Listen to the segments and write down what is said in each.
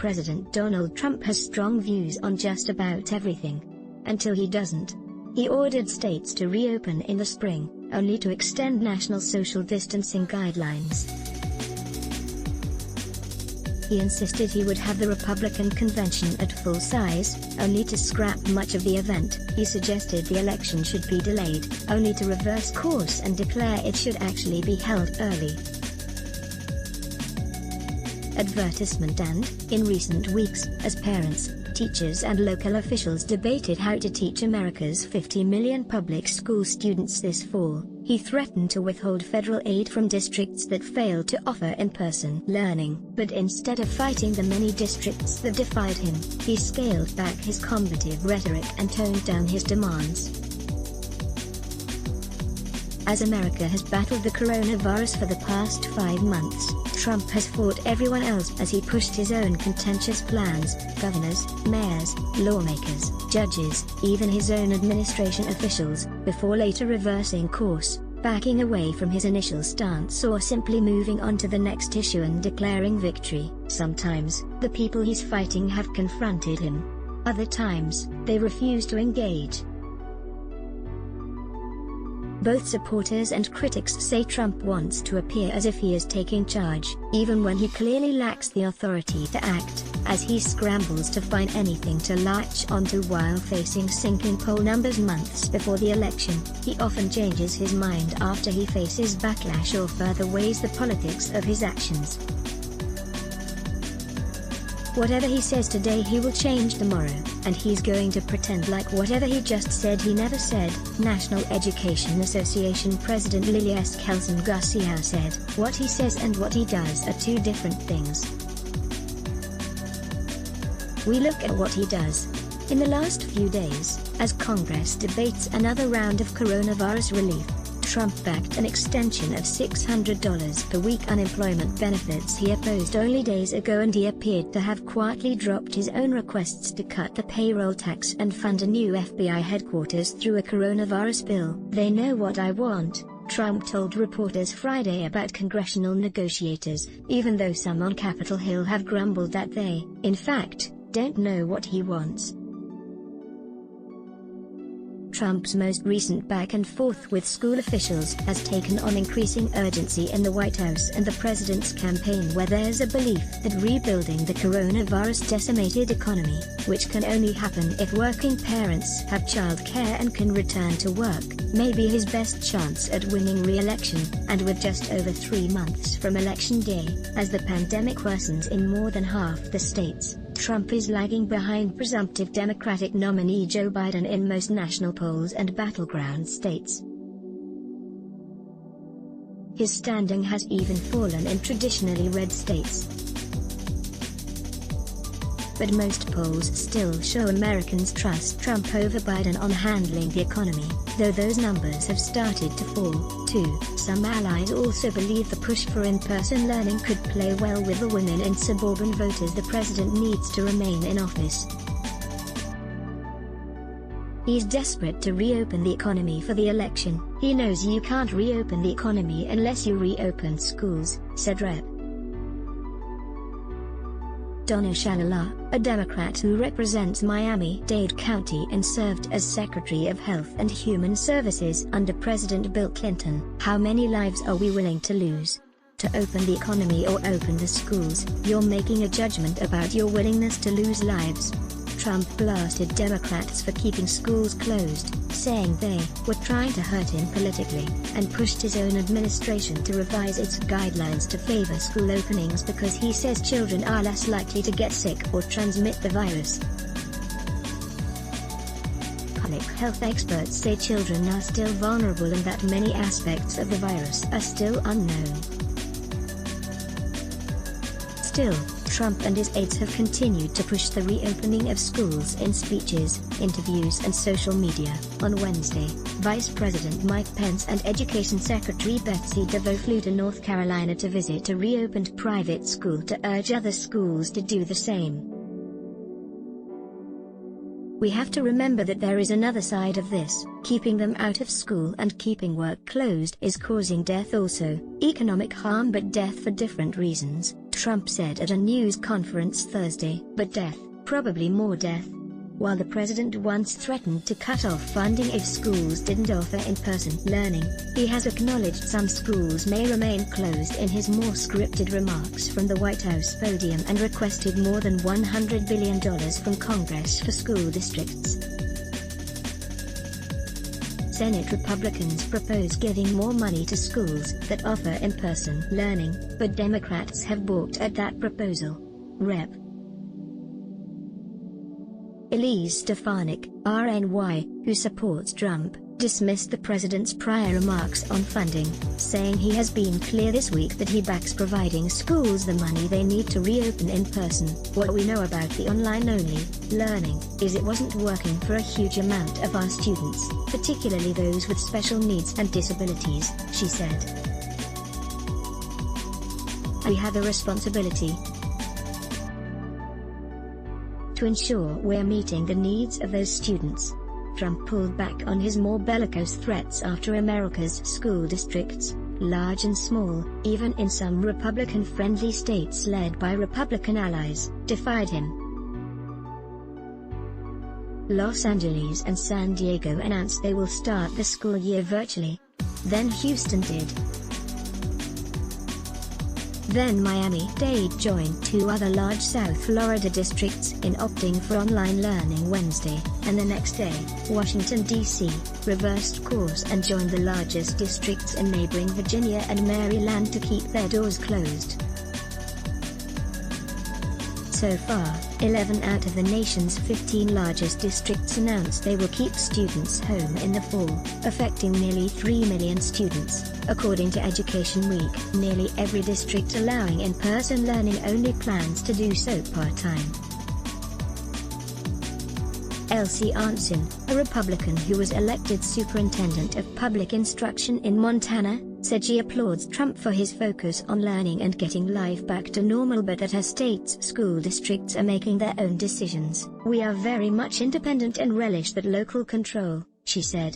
President Donald Trump has strong views on just about everything. Until he doesn't. He ordered states to reopen in the spring, only to extend national social distancing guidelines. He insisted he would have the Republican convention at full size, only to scrap much of the event. He suggested the election should be delayed, only to reverse course and declare it should actually be held early. Advertisement. And, in recent weeks, as parents, teachers and local officials debated how to teach America's 50 million public school students this fall, he threatened to withhold federal aid from districts that fail to offer in-person learning. But instead of fighting the many districts that defied him, he scaled back his combative rhetoric and toned down his demands. As America has battled the coronavirus for the past 5 months, Trump has fought everyone else as he pushed his own contentious plans, governors, mayors, lawmakers, judges, even his own administration officials, before later reversing course, backing away from his initial stance or simply moving on to the next issue and declaring victory. Sometimes, the people he's fighting have confronted him. Other times, they refuse to engage. Both supporters and critics say Trump wants to appear as if he is taking charge, even when he clearly lacks the authority to act, as he scrambles to find anything to latch onto while facing sinking poll numbers months before the election. He often changes his mind after he faces backlash or further weighs the politics of his actions. Whatever he says today he will change tomorrow, and he's going to pretend like whatever he just said he never said, National Education Association President Lily S. Kelson Garcia said. What he says and what he does are two different things. We look at what he does. In the last few days, as Congress debates another round of coronavirus relief, Trump backed an extension of $600 per week unemployment benefits he opposed only days ago, and he appeared to have quietly dropped his own requests to cut the payroll tax and fund a new FBI headquarters through a coronavirus bill. They know what I want, Trump told reporters Friday about congressional negotiators, even though some on Capitol Hill have grumbled that they, in fact, don't know what he wants. Trump's most recent back and forth with school officials has taken on increasing urgency in the White House and the president's campaign, where there's a belief that rebuilding the coronavirus-decimated economy, which can only happen if working parents have childcare and can return to work, may be his best chance at winning re-election. And with just over 3 months from Election Day, as the pandemic worsens in more than half the states, Trump is lagging behind presumptive Democratic nominee Joe Biden in most national polls and battleground states. His standing has even fallen in traditionally red states. But most polls still show Americans trust Trump over Biden on handling the economy, though those numbers have started to fall, too. Some allies also believe the push for in-person learning could play well with the women and suburban voters the president needs to remain in office. He's desperate to reopen the economy for the election. He knows you can't reopen the economy unless you reopen schools, said Rep. Donna Shalala, a Democrat who represents Miami-Dade County and served as Secretary of Health and Human Services under President Bill Clinton. How many lives are we willing to lose? To open the economy or open the schools, you're making a judgment about your willingness to lose lives. Trump blasted Democrats for keeping schools closed, saying they were trying to hurt him politically, and pushed his own administration to revise its guidelines to favor school openings because he says children are less likely to get sick or transmit the virus. Public health experts say children are still vulnerable and that many aspects of the virus are still unknown. Still, Trump and his aides have continued to push the reopening of schools in speeches, interviews and social media. On Wednesday, Vice President Mike Pence and Education Secretary Betsy DeVos flew to North Carolina to visit a reopened private school to urge other schools to do the same. We have to remember that there is another side of this. Keeping them out of school and keeping work closed is causing death also, economic harm but death for different reasons, Trump said at a news conference Thursday. But death, probably more death. While the president once threatened to cut off funding if schools didn't offer in-person learning, he has acknowledged some schools may remain closed in his more scripted remarks from the White House podium and requested more than $100 billion from Congress for school districts. Senate Republicans propose giving more money to schools that offer in-person learning, but Democrats have balked at that proposal. Rep. Elise Stefanik, RNY, who supports Trump, dismissed the president's prior remarks on funding, saying he has been clear this week that he backs providing schools the money they need to reopen in person. What we know about the online-only learning is it wasn't working for a huge amount of our students, particularly those with special needs and disabilities, she said. We have a responsibility to ensure we're meeting the needs of those students. Trump pulled back on his more bellicose threats after America's school districts, large and small, even in some Republican-friendly states led by Republican allies, defied him. Los Angeles and San Diego announced they will start the school year virtually. Then Houston did. Then Miami-Dade joined two other large South Florida districts in opting for online learning Wednesday, and the next day, Washington, D.C., reversed course and joined the largest districts in neighboring Virginia and Maryland to keep their doors closed. So far, 11 out of the nation's 15 largest districts announced they will keep students home in the fall, affecting nearly 3 million students, according to Education Week. Nearly every district allowing in-person learning only plans to do so part-time. Elsie Arntzen, a Republican who was elected superintendent of public instruction in Montana, said she applauds Trump for his focus on learning and getting life back to normal, but that her state's school districts are making their own decisions. We are very much independent and relish that local control, she said.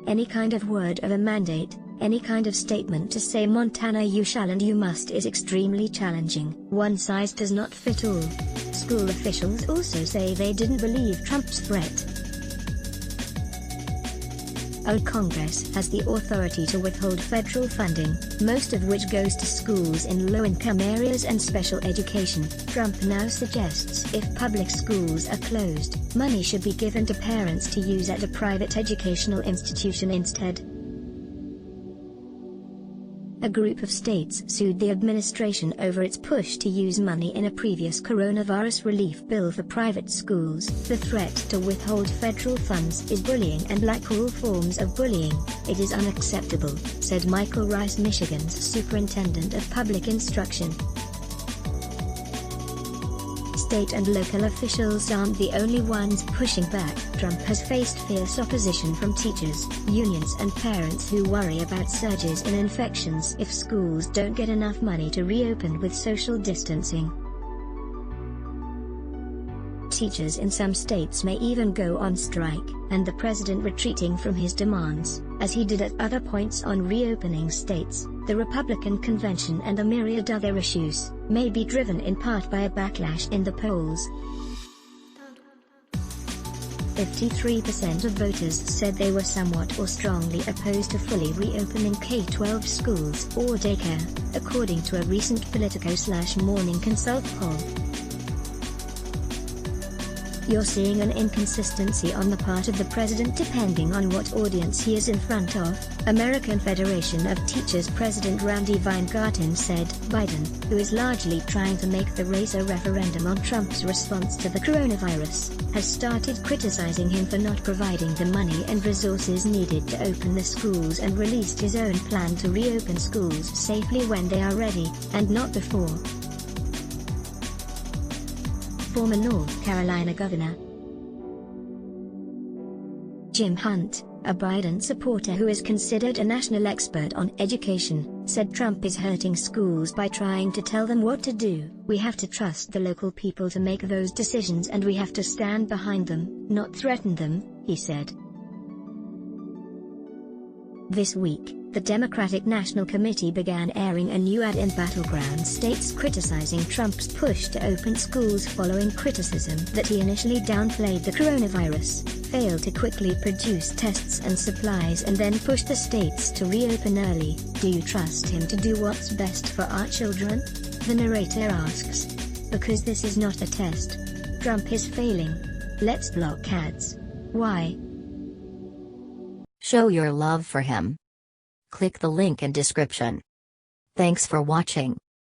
Any kind of word of a mandate, any kind of statement to say Montana you shall and you must is extremely challenging. One size does not fit all. School officials also say they didn't believe Trump's threat. Congress has the authority to withhold federal funding, most of which goes to schools in low-income areas and special education. Trump now suggests if public schools are closed, money should be given to parents to use at a private educational institution instead. A group of states sued the administration over its push to use money in a previous coronavirus relief bill for private schools. The threat to withhold federal funds is bullying, and like all forms of bullying, it is unacceptable, said Michael Rice, Michigan's superintendent of public instruction. State and local officials aren't the only ones pushing back. Trump has faced fierce opposition from teachers, unions and parents who worry about surges in infections if schools don't get enough money to reopen with social distancing. Teachers in some states may even go on strike, and the president retreating from his demands, as he did at other points on reopening states. The Republican convention and a myriad other issues may be driven in part by a backlash in the polls. 53% of voters said they were somewhat or strongly opposed to fully reopening K-12 schools or daycare, according to a recent Politico/Morning Consult poll. You're seeing an inconsistency on the part of the president depending on what audience he is in front of, American Federation of Teachers President Randy Weingarten said. Biden, who is largely trying to make the race a referendum on Trump's response to the coronavirus, has started criticizing him for not providing the money and resources needed to open the schools, and released his own plan to reopen schools safely when they are ready, and not before. Former North Carolina Governor Jim Hunt, a Biden supporter who is considered a national expert on education, said Trump is hurting schools by trying to tell them what to do. We have to trust the local people to make those decisions, and we have to stand behind them, not threaten them, he said. This week, the Democratic National Committee began airing a new ad in battleground states criticizing Trump's push to open schools following criticism that he initially downplayed the coronavirus, failed to quickly produce tests and supplies and then pushed the states to reopen early. Do you trust him to do what's best for our children? The narrator asks. Because this is not a test. Trump is failing. Let's block ads. Why? Show your love for him. Click the link in description. Thanks for watching.